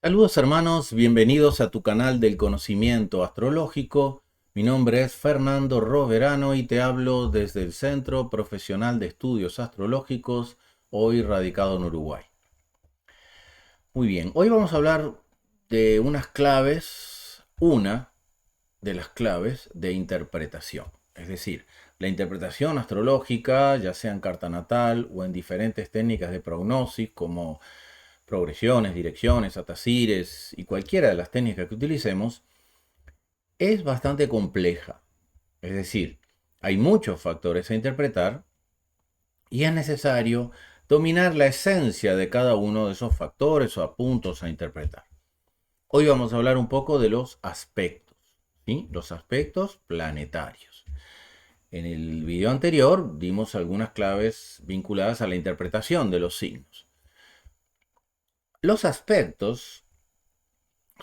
Saludos hermanos, bienvenidos a tu canal del conocimiento astrológico. Mi nombre es Fernando Roverano y te hablo desde el Centro Profesional de Estudios Astrológicos, hoy radicado en Uruguay. Muy bien, hoy vamos a hablar de unas claves, una de las claves de interpretación. Es decir, la interpretación astrológica, ya sea en carta natal o en diferentes técnicas de prognosis como progresiones, direcciones, atasires y cualquiera de las técnicas que utilicemos, es bastante compleja. Es decir, hay muchos factores a interpretar y es necesario dominar la esencia de cada uno de esos factores o puntos a interpretar. Hoy vamos a hablar un poco de los aspectos, ¿sí? Los aspectos planetarios. En el video anterior dimos algunas claves vinculadas a la interpretación de los signos. Los aspectos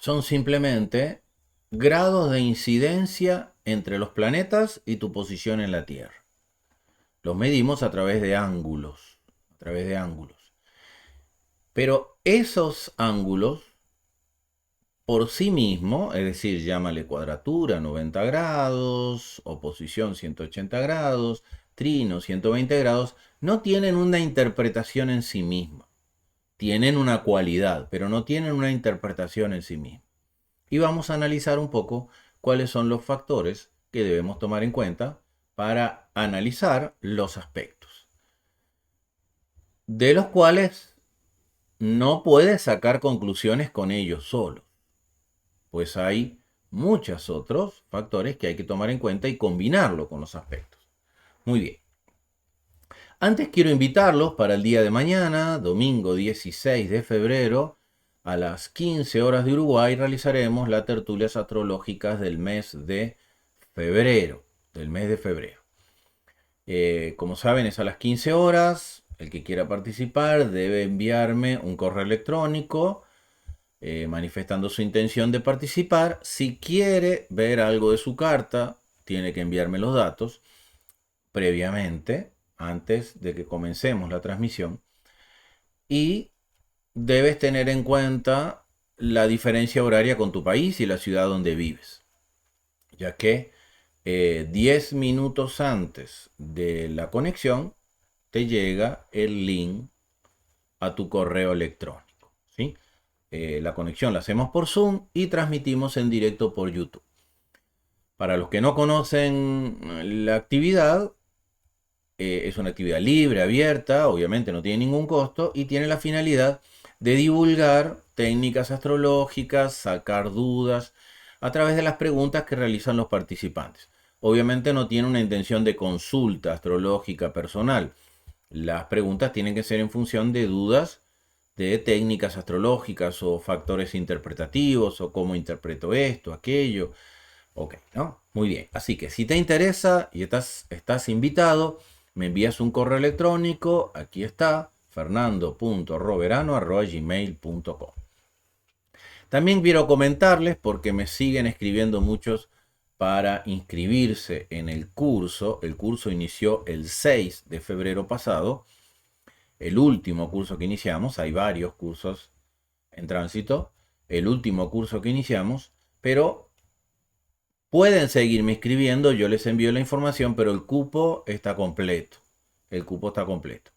son simplemente grados de incidencia entre los planetas y tu posición en la Tierra. Los medimos a través de ángulos, Pero esos ángulos por sí mismos, es decir, llámale cuadratura 90 grados, oposición 180 grados, trino 120 grados, no tienen una interpretación en sí misma. Tienen una cualidad, pero no tienen una interpretación en sí misma. Y vamos a analizar un poco cuáles son los factores que debemos tomar en cuenta para analizar los aspectos, de los cuales no puedes sacar conclusiones con ellos solos, pues hay muchos otros factores que hay que tomar en cuenta y combinarlo con los aspectos. Muy bien. Antes quiero invitarlos para el día de mañana, domingo 16 de febrero, a las 15 horas de Uruguay, realizaremos las tertulias astrológicas del mes de febrero. Como saben, es a las 15 horas. El que quiera participar debe enviarme un correo electrónico manifestando su intención de participar. Si quiere ver algo de su carta, tiene que enviarme los datos previamente, antes de que comencemos la transmisión. Y debes tener en cuenta la diferencia horaria con tu país y la ciudad donde vives, ya que 10 minutos antes de la conexión te llega el link a tu correo electrónico, ¿sí? La conexión la hacemos por Zoom y transmitimos en directo por YouTube. Para los que no conocen la actividad, es una actividad libre, abierta, obviamente no tiene ningún costo y tiene la finalidad de divulgar técnicas astrológicas, sacar dudas a través de las preguntas que realizan los participantes. Obviamente no tiene una intención de consulta astrológica personal. Las preguntas tienen que ser en función de dudas de técnicas astrológicas o factores interpretativos o cómo interpreto esto, aquello. Ok, ¿no? Muy bien. Así que si te interesa y estás invitado, me envías un correo electrónico. Aquí está, fernando.roverano@gmail.com. También quiero comentarles, porque me siguen escribiendo muchos para inscribirse en el curso. El curso inició el 6 de febrero pasado. El último curso que iniciamos, hay varios cursos en tránsito. El último curso que iniciamos, pero pueden seguirme escribiendo, yo les envío la información, pero el cupo está completo. El cupo está completo.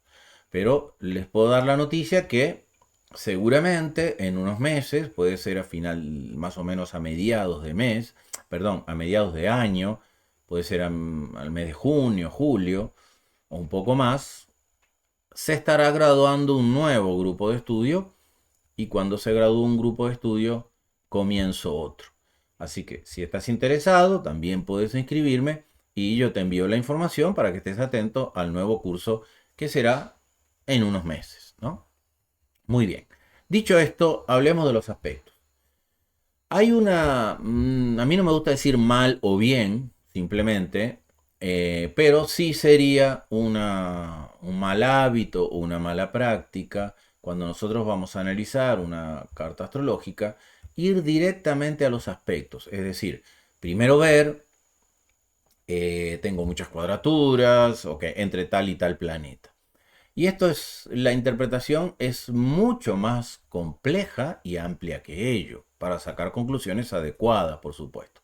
Pero les puedo dar la noticia que seguramente en unos meses, puede ser a final, más o menos a mediados de mes, perdón, a mediados de año, puede ser al mes de junio, julio, o un poco más, se estará graduando un nuevo grupo de estudio y cuando se gradúe un grupo de estudio, comienzo otro. Así que si estás interesado, también puedes inscribirme y yo te envío la información para que estés atento al nuevo curso que será en unos meses, ¿no? Muy bien. Dicho esto, hablemos de los aspectos. Hay a mí no me gusta decir mal o bien, simplemente, pero sí sería un mal hábito o una mala práctica cuando nosotros vamos a analizar una carta astrológica, ir directamente a los aspectos. Es decir, primero ver, tengo muchas cuadraturas, ok, entre tal y tal planeta. Y la interpretación es mucho más compleja y amplia que ello, para sacar conclusiones adecuadas, por supuesto.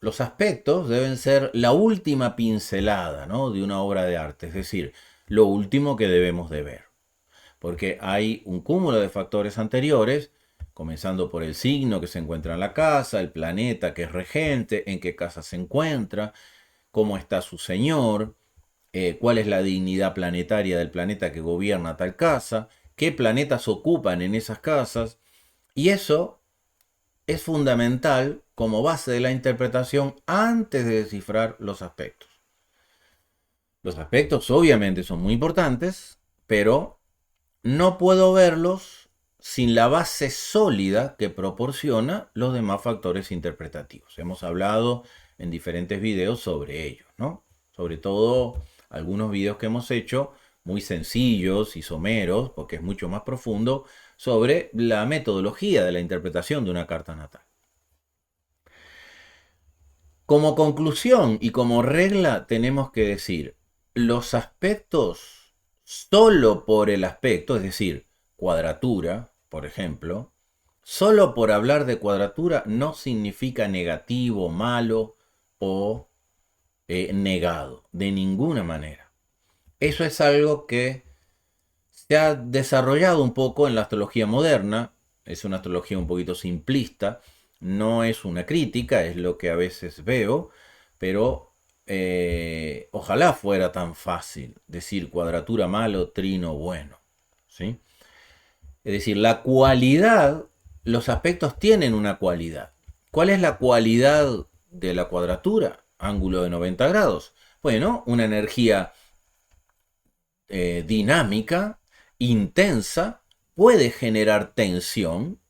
Los aspectos deben ser la última pincelada, ¿no?, de una obra de arte, es decir, lo último que debemos de ver. Porque hay un cúmulo de factores anteriores, comenzando por el signo que se encuentra en la casa, el planeta que es regente, en qué casa se encuentra, cómo está su señor, cuál es la dignidad planetaria del planeta que gobierna tal casa, qué planetas ocupan en esas casas, y eso es fundamental como base de la interpretación antes de descifrar los aspectos. Los aspectos obviamente son muy importantes, pero no puedo verlos sin la base sólida que proporciona los demás factores interpretativos. Hemos hablado en diferentes videos sobre ellos, ¿no? Sobre todo algunos videos que hemos hecho muy sencillos y someros, porque es mucho más profundo, sobre la metodología de la interpretación de una carta natal. Como conclusión y como regla tenemos que decir, los aspectos solo por el aspecto, es decir, cuadratura, por ejemplo, solo por hablar de cuadratura no significa negativo, malo o negado, de ninguna manera. Eso es algo que se ha desarrollado un poco en la astrología moderna, es una astrología un poquito simplista, no es una crítica, es lo que a veces veo, pero ojalá fuera tan fácil decir cuadratura malo, trino bueno, ¿sí? Es decir, la cualidad, los aspectos tienen una cualidad. ¿Cuál es la cualidad de la cuadratura? Ángulo de 90 grados. Bueno, una energía dinámica, intensa, puede generar tensión,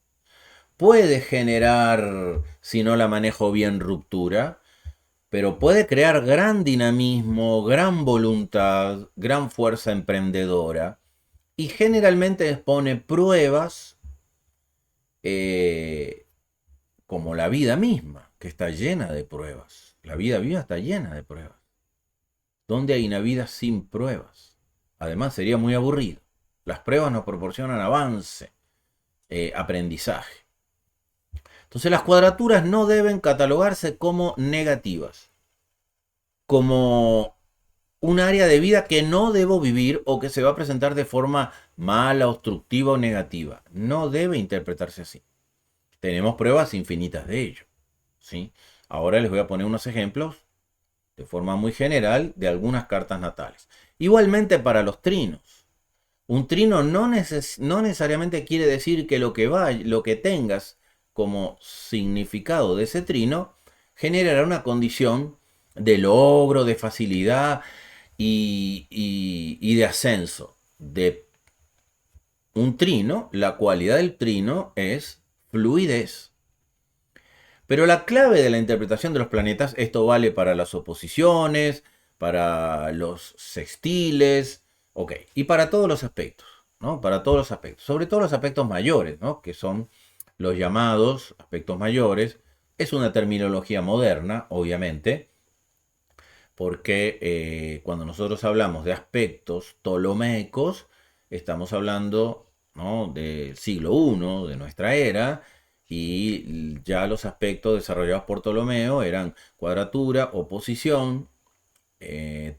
puede generar, si no la manejo bien, ruptura, pero puede crear gran dinamismo, gran voluntad, gran fuerza emprendedora y generalmente expone pruebas como la vida misma, que está llena de pruebas. La vida viva está llena de pruebas. ¿Dónde hay una vida sin pruebas? Además sería muy aburrido. Las pruebas nos proporcionan avance, aprendizaje. Entonces las cuadraturas no deben catalogarse como negativas, como un área de vida que no debo vivir o que se va a presentar de forma mala, obstructiva o negativa. No debe interpretarse así. Tenemos pruebas infinitas de ello, ¿sí? Ahora les voy a poner unos ejemplos de forma muy general de algunas cartas natales. Igualmente para los trinos. Un trino no necesariamente quiere decir que lo que tengas como significado de ese trino generará una condición de logro, de facilidad y de ascenso. De un trino, la cualidad del trino es fluidez. Pero la clave de la interpretación de los planetas, esto vale para las oposiciones, para los sextiles, ok, y para todos los aspectos, ¿no? Para todos los aspectos, sobre todo los aspectos mayores, ¿no?, que son los llamados aspectos mayores. Es una terminología moderna, obviamente, porque cuando nosotros hablamos de aspectos ptolomeicos, estamos hablando, ¿no?, del siglo I de nuestra era, y ya los aspectos desarrollados por Ptolomeo eran cuadratura, oposición,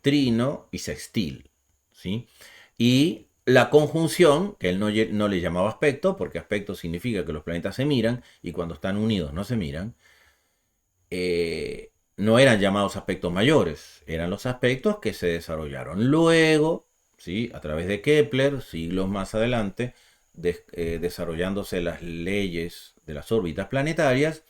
trino y sextil, ¿sí? Y la conjunción, que él no le llamaba aspecto, porque aspecto significa que los planetas se miran, y cuando están unidos no se miran, no eran llamados aspectos mayores, eran los aspectos que se desarrollaron luego, ¿sí?, a través de Kepler, siglos más adelante, desarrollándose las leyes de las órbitas planetarias.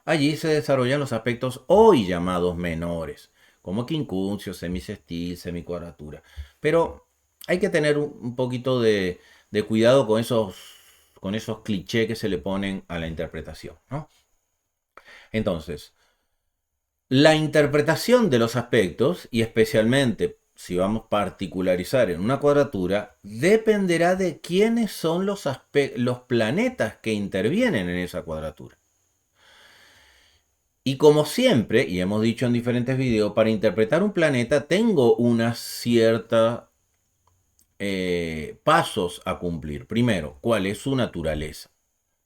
Allí se desarrollan los aspectos hoy llamados menores, como quincuncio, semisextil, semicuadratura. Pero hay que tener un poquito de cuidado con esos clichés que se le ponen a la interpretación, ¿no? Entonces, la interpretación de los aspectos, y especialmente si vamos a particularizar en una cuadratura, dependerá de quiénes son los planetas que intervienen en esa cuadratura. Y como siempre, y hemos dicho en diferentes videos, para interpretar un planeta tengo unas ciertas pasos a cumplir. Primero, ¿cuál es su naturaleza?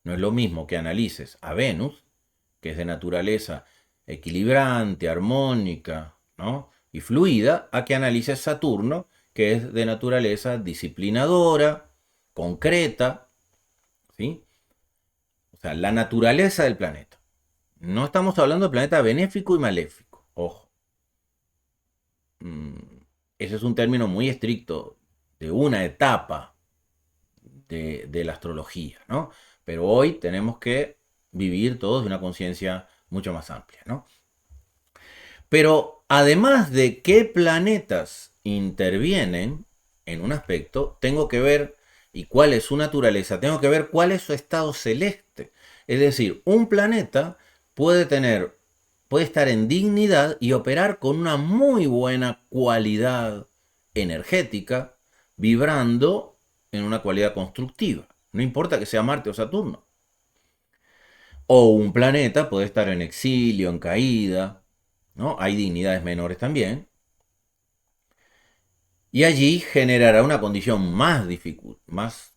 No es lo mismo que analices a Venus, que es de naturaleza equilibrante, armónica, ¿no? Y fluida, a que analices Saturno, que es de naturaleza disciplinadora, concreta, ¿sí? O sea, la naturaleza del planeta. No estamos hablando de planeta benéfico y maléfico, ojo. Ese es un término muy estricto de una etapa de la astrología, ¿no? Pero hoy tenemos que vivir todos de una conciencia mucho más amplia, ¿no? Pero además de qué planetas intervienen en un aspecto, tengo que ver y cuál es su naturaleza, tengo que ver cuál es su estado celeste. Es decir, un planeta puede estar en dignidad y operar con una muy buena cualidad energética, vibrando en una cualidad constructiva. No importa que sea Marte o Saturno. O un planeta puede estar en exilio, en caída, ¿no? Hay dignidades menores también. Y allí generará una condición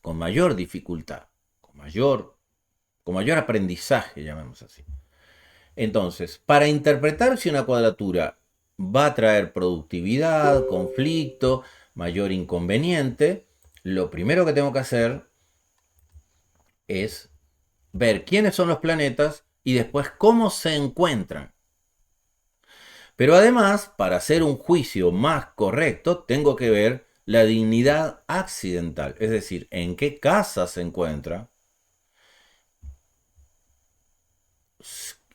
con mayor dificultad, con mayor aprendizaje, llamemos así. Entonces, para interpretar si una cuadratura va a traer productividad, conflicto, mayor inconveniente, lo primero que tengo que hacer es ver quiénes son los planetas y después cómo se encuentran. Pero además, para hacer un juicio más correcto, tengo que ver la dignidad accidental, es decir, en qué casa se encuentra,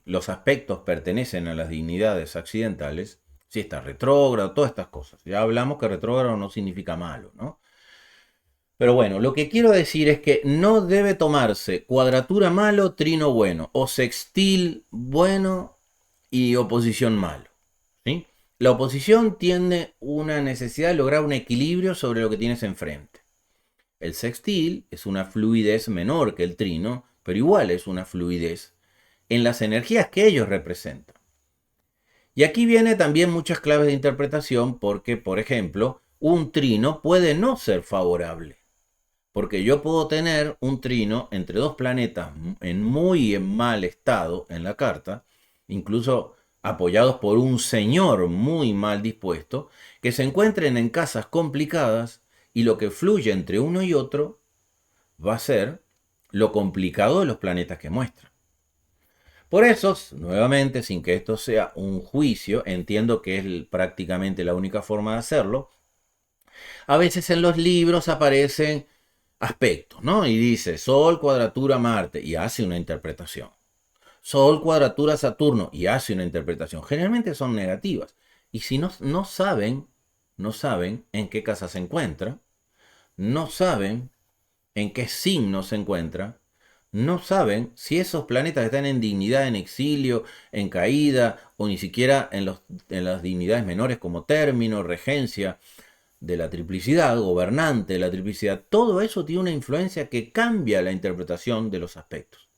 los aspectos pertenecen a las dignidades accidentales, si está retrógrado, todas estas cosas. Ya hablamos que retrógrado no significa malo, ¿no? Pero bueno, lo que quiero decir es que no debe tomarse cuadratura malo, trino bueno, o sextil bueno y oposición malo, ¿sí? La oposición tiene una necesidad de lograr un equilibrio sobre lo que tienes enfrente. El sextil es una fluidez menor que el trino, pero igual es una fluidez en las energías que ellos representan. Y aquí viene también muchas claves de interpretación porque, por ejemplo, un trino puede no ser favorable. Porque yo puedo tener un trino entre dos planetas en muy mal estado en la carta, incluso apoyados por un señor muy mal dispuesto, que se encuentren en casas complicadas y lo que fluye entre uno y otro va a ser lo complicado de los planetas que muestran. Por eso, nuevamente, sin que esto sea un juicio, entiendo que es prácticamente la única forma de hacerlo. A veces en los libros aparecen aspectos, ¿no? Y dice Sol cuadratura Marte y hace una interpretación. Sol cuadratura Saturno y hace una interpretación. Generalmente son negativas. Y si no saben en qué casa se encuentra, no saben en qué signo se encuentra, no saben si esos planetas están en dignidad, en exilio, en caída, o ni siquiera en las dignidades menores como término, regencia de la triplicidad, gobernante de la triplicidad. Todo eso tiene una influencia que cambia la interpretación de los aspectos.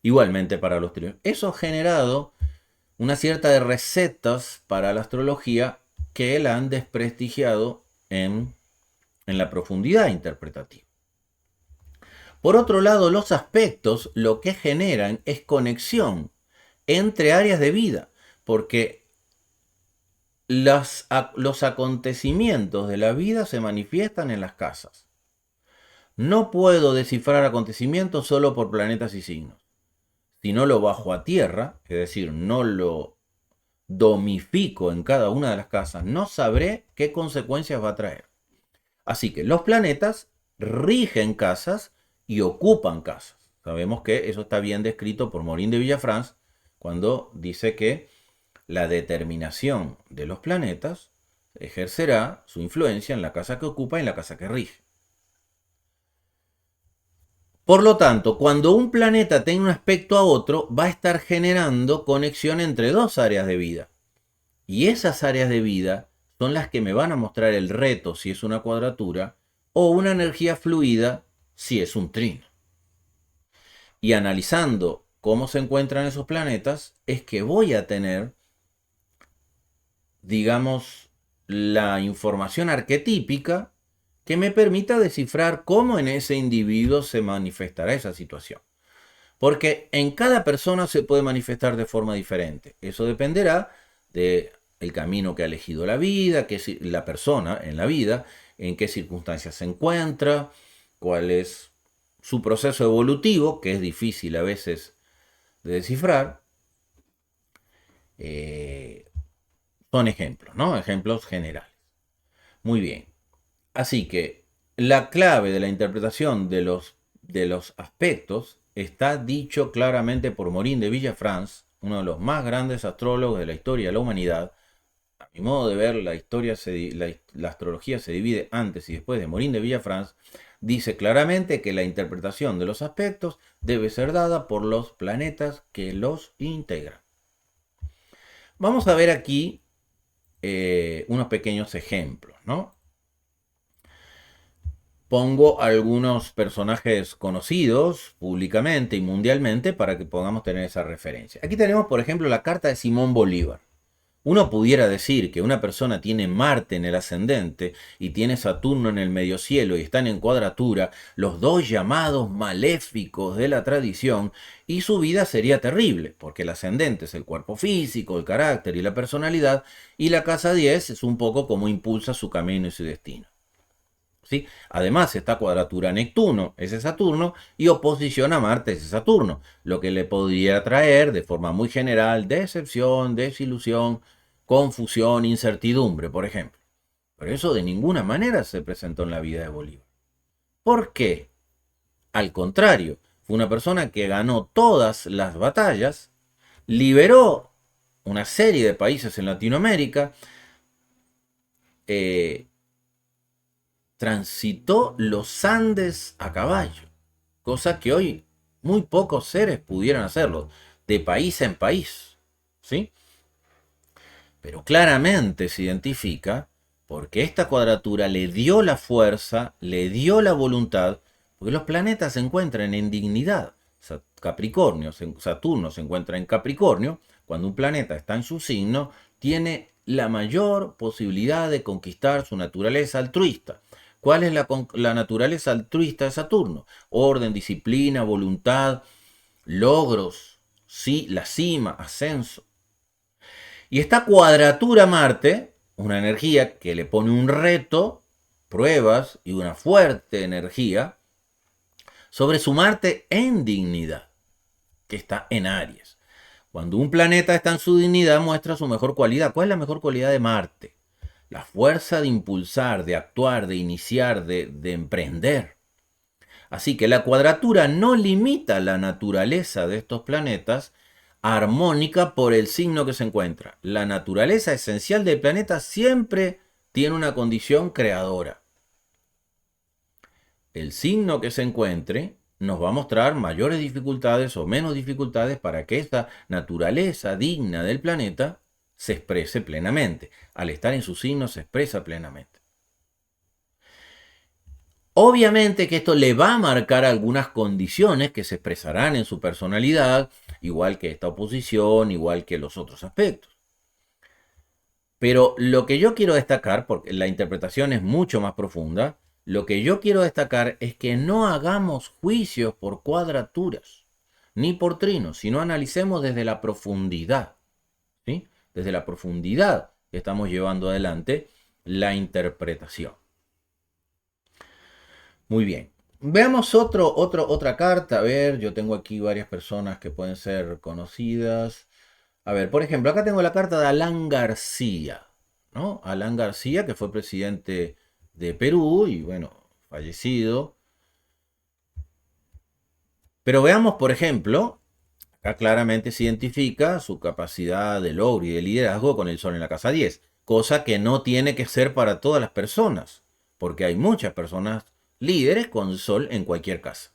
Igualmente para los trinos. Eso ha generado una cierta de recetas para la astrología que la han desprestigiado en la profundidad interpretativa. Por otro lado, los aspectos lo que generan es conexión entre áreas de vida, porque los acontecimientos de la vida se manifiestan en las casas. No puedo descifrar acontecimientos solo por planetas y signos. Si no lo bajo a tierra, es decir, no lo domifico en cada una de las casas, no sabré qué consecuencias va a traer. Así que los planetas rigen casas y ocupan casas. Sabemos que eso está bien descrito por Morin de Villafranche cuando dice que la determinación de los planetas ejercerá su influencia en la casa que ocupa y en la casa que rige. Por lo tanto, cuando un planeta tenga un aspecto a otro, va a estar generando conexión entre dos áreas de vida. Y esas áreas de vida son las que me van a mostrar el reto si es una cuadratura o una energía fluida si es un trino. Y analizando cómo se encuentran esos planetas, es que voy a tener, digamos, la información arquetípica que me permita descifrar cómo en ese individuo se manifestará esa situación. Porque en cada persona se puede manifestar de forma diferente. Eso dependerá del camino que ha elegido la vida, que la persona en la vida, en qué circunstancias se encuentra, cuál es su proceso evolutivo, que es difícil a veces de descifrar. Son ejemplos, ¿no? Ejemplos generales. Muy bien. Así que la clave de la interpretación de los aspectos está dicho claramente por Morin de Villafranche, uno de los más grandes astrólogos de la historia de la humanidad. A mi modo de ver, la astrología se divide antes y después de Morin de Villafranche. Dice claramente que la interpretación de los aspectos debe ser dada por los planetas que los integran. Vamos a ver aquí unos pequeños ejemplos, ¿no? Pongo algunos personajes conocidos públicamente y mundialmente para que podamos tener esa referencia. Aquí tenemos, por ejemplo, la carta de Simón Bolívar. Uno pudiera decir que una persona tiene Marte en el ascendente y tiene Saturno en el mediocielo y están en cuadratura, los dos llamados maléficos de la tradición, y su vida sería terrible, porque el ascendente es el cuerpo físico, el carácter y la personalidad, y la casa 10 es un poco como impulsa su camino y su destino. ¿Sí? Además está cuadratura Neptuno, ese Saturno, y oposición a Marte, ese Saturno, lo que le podría traer de forma muy general decepción, desilusión, confusión, incertidumbre, por ejemplo. Pero eso de ninguna manera se presentó en la vida de Bolívar. ¿Por qué? Al contrario, fue una persona que ganó todas las batallas, liberó una serie de países en Latinoamérica, transitó los Andes a caballo, cosa que hoy muy pocos seres pudieran hacerlo, de país en país, ¿sí? Pero claramente se identifica porque esta cuadratura le dio la fuerza, le dio la voluntad, porque los planetas se encuentran en dignidad. Capricornio, Saturno se encuentra en Capricornio, cuando un planeta está en su signo, tiene la mayor posibilidad de conquistar su naturaleza altruista. ¿Cuál es la naturaleza altruista de Saturno? Orden, disciplina, voluntad, logros, sí, la cima, ascenso. Y esta cuadratura Marte, una energía que le pone un reto, pruebas y una fuerte energía sobre su Marte en dignidad, que está en Aries. Cuando un planeta está en su dignidad, muestra su mejor cualidad. ¿Cuál es la mejor cualidad de Marte? La fuerza de impulsar, de actuar, de iniciar, de emprender. Así que la cuadratura no limita la naturaleza de estos planetas armónica por el signo que se encuentra. La naturaleza esencial del planeta siempre tiene una condición creadora. El signo que se encuentre nos va a mostrar mayores dificultades o menos dificultades para que esta naturaleza digna del planeta se exprese plenamente. Al estar en su signo se expresa plenamente. Obviamente que esto le va a marcar algunas condiciones que se expresarán en su personalidad, igual que esta oposición, igual que los otros aspectos. Pero lo que yo quiero destacar, porque la interpretación es mucho más profunda, lo que yo quiero destacar es que no hagamos juicios por cuadraturas, ni por trinos, sino analicemos desde la profundidad, ¿sí? Desde la profundidad que estamos llevando adelante la interpretación. Muy bien. Veamos otra carta. A ver, yo tengo aquí varias personas que pueden ser conocidas. A ver, por ejemplo, acá tengo la carta de Alan García, ¿no? Alan García, que fue presidente de Perú y, bueno, fallecido. Pero veamos, por ejemplo, acá claramente se identifica su capacidad de logro y de liderazgo con el Sol en la casa 10, cosa que no tiene que ser para todas las personas, porque hay muchas personas líderes con el Sol en cualquier casa,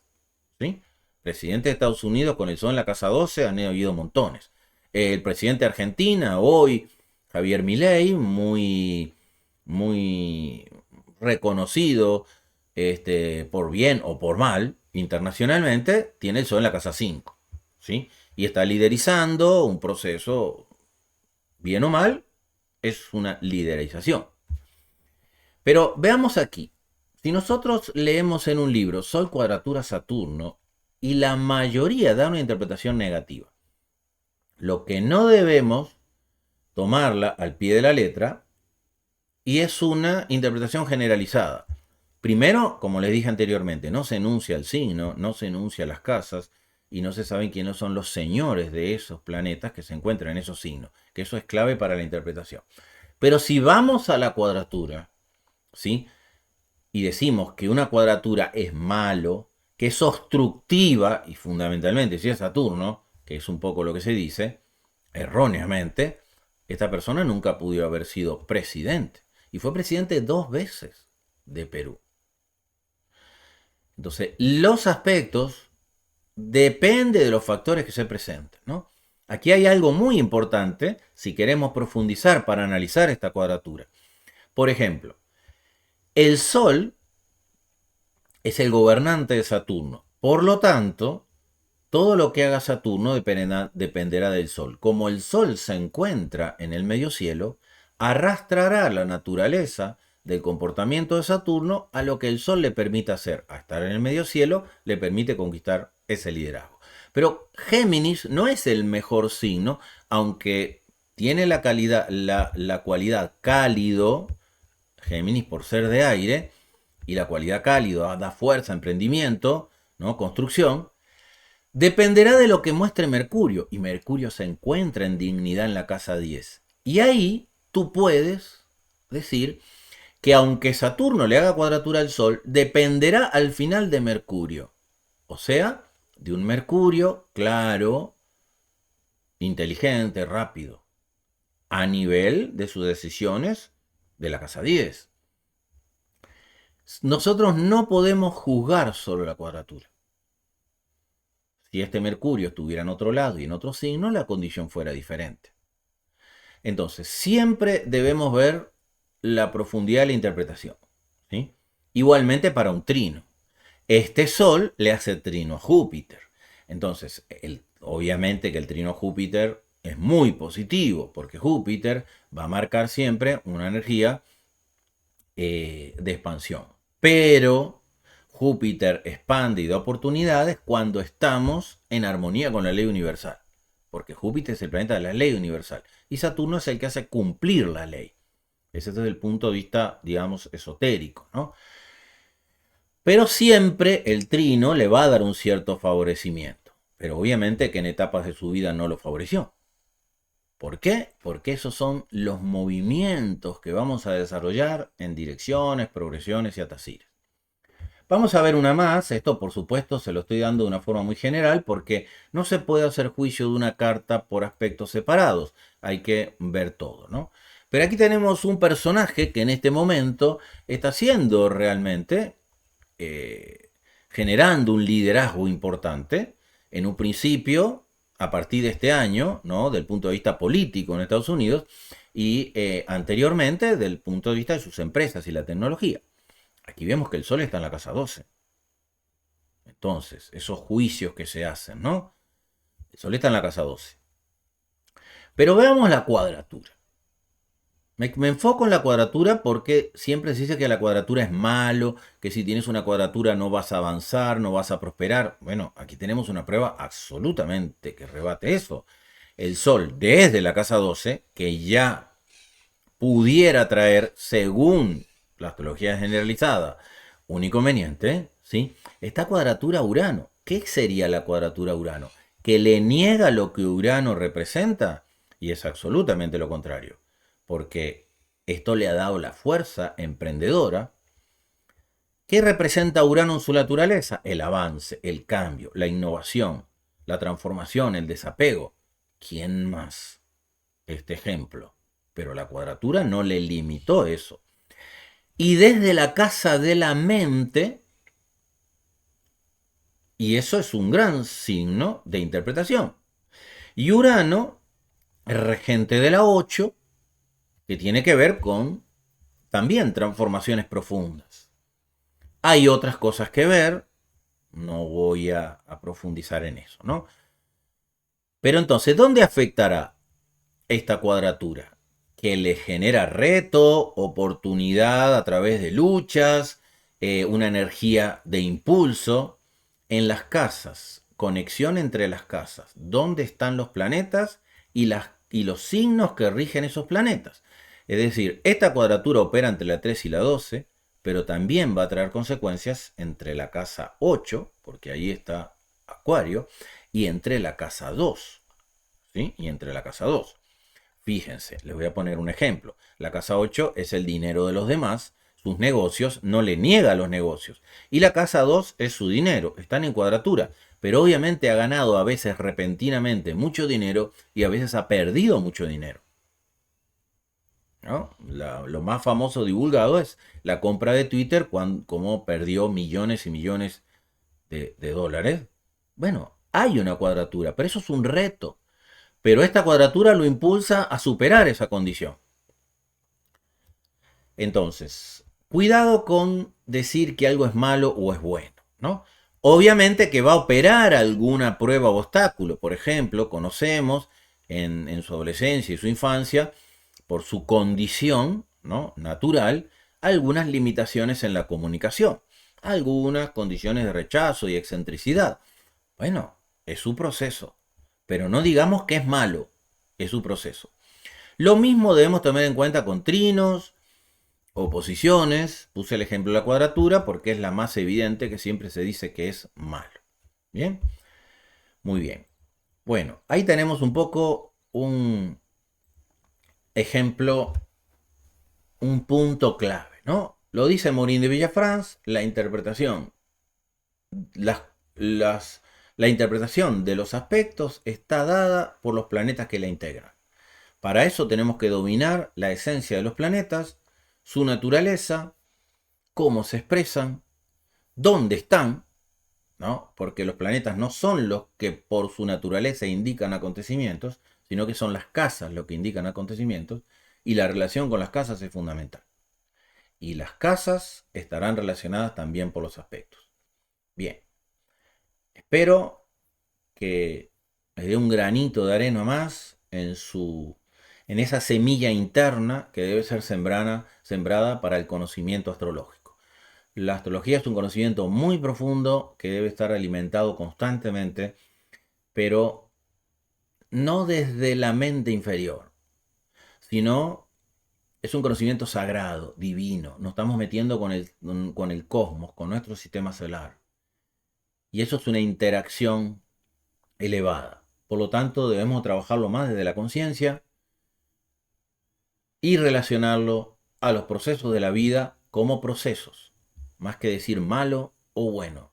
¿sí? Presidente de Estados Unidos con el Sol en la casa 12 han habido montones. El presidente de Argentina hoy, Javier Milei, muy reconocido por bien o por mal internacionalmente, tiene el Sol en la casa 5. ¿sí? Y está liderizando un proceso, bien o mal, es una liderización. Pero veamos aquí, si nosotros leemos en un libro Sol cuadratura Saturno y la mayoría da una interpretación negativa, lo que no debemos tomarla al pie de la letra y es una interpretación generalizada. Primero, como les dije anteriormente, no se enuncia el signo, no se enuncia las casas y no se saben quiénes son los señores de esos planetas que se encuentran en esos signos, que eso es clave para la interpretación. Pero si vamos a la cuadratura, ¿sí? Y decimos que una cuadratura es malo, que es obstructiva, y fundamentalmente si es Saturno, que es un poco lo que se dice, erróneamente, esta persona nunca pudo haber sido presidente. Y fue presidente 2 veces de Perú. Entonces, los aspectos depende de los factores que se presenten, ¿no? Aquí hay algo muy importante si queremos profundizar para analizar esta cuadratura. Por ejemplo, el Sol es el gobernante de Saturno. Por lo tanto, todo lo que haga Saturno dependerá del Sol. Como el Sol se encuentra en el medio cielo, arrastrará la naturaleza del comportamiento de Saturno a lo que el Sol le permite hacer. A estar en el medio cielo le permite conquistar ese liderazgo. Pero Géminis no es el mejor signo, aunque tiene la cualidad cálido, Géminis por ser de aire, y la cualidad cálido da fuerza, emprendimiento, ¿no? Construcción. Dependerá de lo que muestre Mercurio. Y Mercurio se encuentra en dignidad en la casa 10. Y ahí tú puedes decir que aunque Saturno le haga cuadratura al Sol, dependerá al final de Mercurio. O sea, de un Mercurio claro, inteligente, rápido, a nivel de sus decisiones de la casa 10. Nosotros no podemos juzgar solo la cuadratura. Si este Mercurio estuviera en otro lado y en otro signo, la condición fuera diferente. Entonces, siempre debemos ver la profundidad de la interpretación, ¿sí? Igualmente para un trino. Este Sol le hace trino a Júpiter. Entonces, obviamente que el trino a Júpiter es muy positivo, porque Júpiter va a marcar siempre una energía de expansión. Pero Júpiter expande y da oportunidades cuando estamos en armonía con la ley universal. Porque Júpiter es el planeta de la ley universal. Y Saturno es el que hace cumplir la ley. Ese es desde el punto de vista, digamos, esotérico, ¿no? Pero siempre el trino le va a dar un cierto favorecimiento. Pero obviamente que en etapas de su vida no lo favoreció. ¿Por qué? Porque esos son los movimientos que vamos a desarrollar en direcciones, progresiones y atasires. Vamos a ver una más. Esto, por supuesto, se lo estoy dando de una forma muy general porque no se puede hacer juicio de una carta por aspectos separados. Hay que ver todo, ¿no? Pero aquí tenemos un personaje que en este momento está siendo realmente generando un liderazgo importante. En un principio, a partir de este año, ¿no? Del punto de vista político en Estados Unidos y anteriormente del punto de vista de sus empresas y la tecnología. Aquí vemos que el Sol está en la casa 12. Entonces, esos juicios que se hacen, ¿no? El Sol está en la casa 12. Pero veamos la cuadratura. Me enfoco en la cuadratura porque siempre se dice que la cuadratura es malo, que si tienes una cuadratura no vas a avanzar, no vas a prosperar. Bueno, aquí tenemos una prueba absolutamente que rebate eso. El Sol desde la casa 12, que ya pudiera traer, según la astrología generalizada, un inconveniente, ¿sí? Esta cuadratura Urano. ¿Qué sería la cuadratura Urano? ¿Que le niega lo que Urano representa? Y es absolutamente lo contrario. Porque esto le ha dado la fuerza emprendedora. ¿Qué representa Urano en su naturaleza? El avance, el cambio, la innovación, la transformación, el desapego. ¿Quién más? Este ejemplo. Pero la cuadratura no le limitó eso. Y desde la casa de la mente, y eso es un gran signo de interpretación. Y Urano, regente de la 8, que tiene que ver con también transformaciones profundas. Hay otras cosas que ver, no voy a profundizar en eso, ¿no? Pero entonces, ¿dónde afectará esta cuadratura? Que le genera reto, oportunidad a través de luchas, una energía de impulso en las casas, conexión entre las casas, dónde están los planetas y los signos que rigen esos planetas. Es decir, esta cuadratura opera entre la 3 y la 12, pero también va a traer consecuencias entre la casa 8, porque ahí está Acuario, y entre la casa 2. ¿Sí? Y entre la casa 2. Fíjense, les voy a poner un ejemplo. La casa 8 es el dinero de los demás, sus negocios, no le niega los negocios. Y la casa 2 es su dinero, están en cuadratura, pero obviamente ha ganado a veces repentinamente mucho dinero y a veces ha perdido mucho dinero. ¿No? Lo más famoso divulgado es la compra de Twitter, como perdió millones y millones de dólares. Bueno, hay una cuadratura, pero eso es un reto. Pero esta cuadratura lo impulsa a superar esa condición. Entonces, cuidado con decir que algo es malo o es bueno, ¿no? Obviamente que va a operar alguna prueba o obstáculo. Por ejemplo, conocemos en su adolescencia y su infancia, por su condición, ¿no?, natural, algunas limitaciones en la comunicación, algunas condiciones de rechazo y excentricidad. Bueno, es su proceso, pero no digamos que es malo, es su proceso. Lo mismo debemos tener en cuenta con trinos, oposiciones. Puse el ejemplo de la cuadratura porque es la más evidente, que siempre se dice que es malo. Bien, muy bien. Bueno, ahí tenemos un poco un ejemplo, un punto clave, ¿no? Lo dice Morin de Villafranche, la interpretación, las, la interpretación de los aspectos está dada por los planetas que la integran. Para eso tenemos que dominar la esencia de los planetas, su naturaleza, cómo se expresan, dónde están, ¿no? Porque los planetas no son los que por su naturaleza indican acontecimientos, sino que son las casas lo que indican acontecimientos, y la relación con las casas es fundamental. Y las casas estarán relacionadas también por los aspectos. Bien, espero que les dé un granito de arena más en esa semilla interna que debe ser sembrada para el conocimiento astrológico. La astrología es un conocimiento muy profundo que debe estar alimentado constantemente, pero no desde la mente inferior, sino es un conocimiento sagrado, divino. Nos estamos metiendo con el cosmos, con nuestro sistema solar. Y eso es una interacción elevada. Por lo tanto, debemos trabajarlo más desde la conciencia y relacionarlo a los procesos de la vida como procesos, más que decir malo o bueno.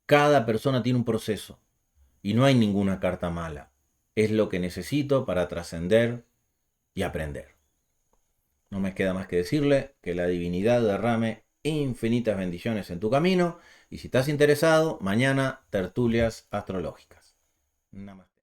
Cada persona tiene un proceso y no hay ninguna carta mala. Es lo que necesito para trascender y aprender. No me queda más que decirle que la divinidad derrame infinitas bendiciones en tu camino y si estás interesado, mañana tertulias astrológicas. Namaste.